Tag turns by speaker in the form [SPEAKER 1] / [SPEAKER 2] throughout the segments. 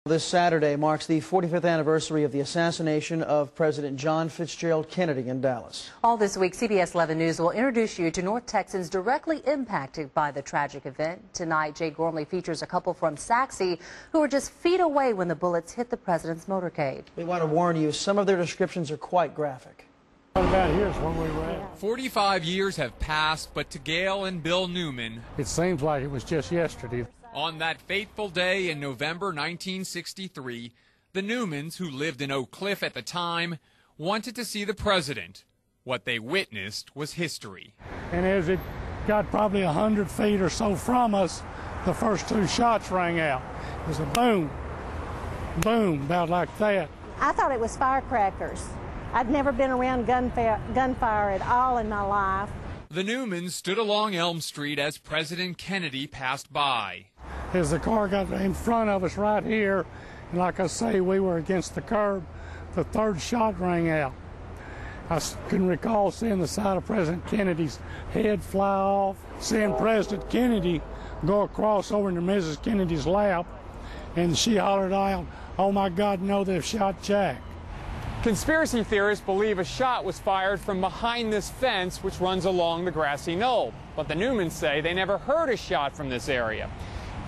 [SPEAKER 1] This Saturday marks the 45th anniversary of the assassination of President John Fitzgerald Kennedy in Dallas.
[SPEAKER 2] All this week, CBS 11 News will introduce you to North Texans directly impacted by the tragic event. Tonight, Jay Gormley features a couple from Saxe who were just feet away when the bullets hit the president's motorcade.
[SPEAKER 1] We want to warn you, some of their descriptions are quite graphic.
[SPEAKER 3] About here's when we were at.
[SPEAKER 4] 45 years have passed, but to Gayle and Bill Newman,
[SPEAKER 3] It seems like it was just yesterday.
[SPEAKER 4] on that fateful day in November 1963, the Newmans, who lived in Oak Cliff at the time, wanted to see the president. What they witnessed was history.
[SPEAKER 3] And as it got probably 100 feet or so from us, the first two shots rang out. It was a boom, boom, about like that.
[SPEAKER 5] I thought it was firecrackers. I'd never been around gunfire at all in my life.
[SPEAKER 4] The Newmans stood along Elm Street as President Kennedy passed by.
[SPEAKER 3] As the car got in front of us right here, and like I say, we were against the curb, the third shot rang out. I can recall seeing the side of President Kennedy's head fly off, seeing President Kennedy go across over into Mrs. Kennedy's lap, and she hollered out, "Oh my God, no, they've shot Jack."
[SPEAKER 6] Conspiracy theorists believe a shot was fired from behind this fence which runs along the grassy knoll. But the Newmans say they never heard a shot from this area.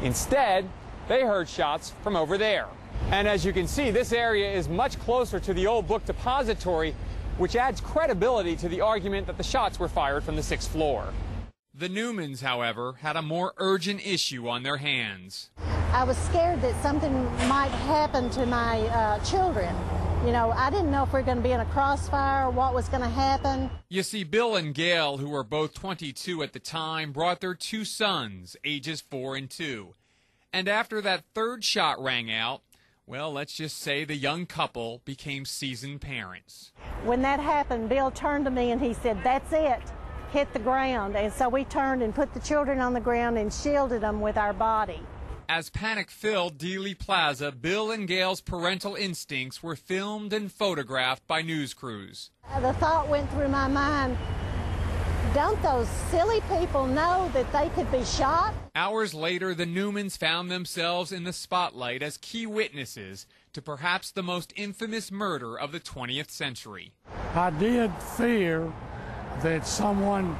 [SPEAKER 6] Instead, they heard shots from over there. And as you can see, this area is much closer to the old book depository, which adds credibility to the argument that the shots were fired from the 6th floor.
[SPEAKER 4] The Newmans, however, had a more urgent issue on their hands.
[SPEAKER 5] I was scared that something might happen to my children. You know, I didn't know if we were going to be in a crossfire or what was going to happen.
[SPEAKER 4] You see, Bill and Gayle, who were both 22 at the time, brought their two sons, ages 4 and 2. And after that third shot rang out, well, let's just say the young couple became seasoned parents.
[SPEAKER 5] When that happened, Bill turned to me and he said, "That's it, hit the ground." And so we turned and put the children on the ground and shielded them with our body.
[SPEAKER 4] As panic filled Dealey Plaza, Bill and Gayle's parental instincts were filmed and photographed by news crews.
[SPEAKER 5] The thought went through my mind, don't those silly people know that they could be shot?
[SPEAKER 4] Hours later, the Newmans found themselves in the spotlight as key witnesses to perhaps the most infamous murder of the 20th century.
[SPEAKER 3] I did fear that someone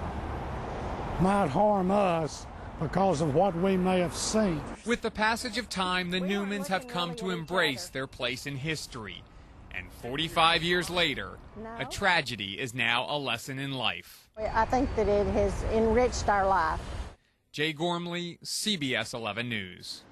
[SPEAKER 3] might harm us because of what we may have seen.
[SPEAKER 4] With the passage of time, the Newmans have come to embrace their place in history. And 45 years later, a tragedy is now a lesson in life.
[SPEAKER 5] I think that it has enriched our life.
[SPEAKER 4] Jay Gormley, CBS 11 News.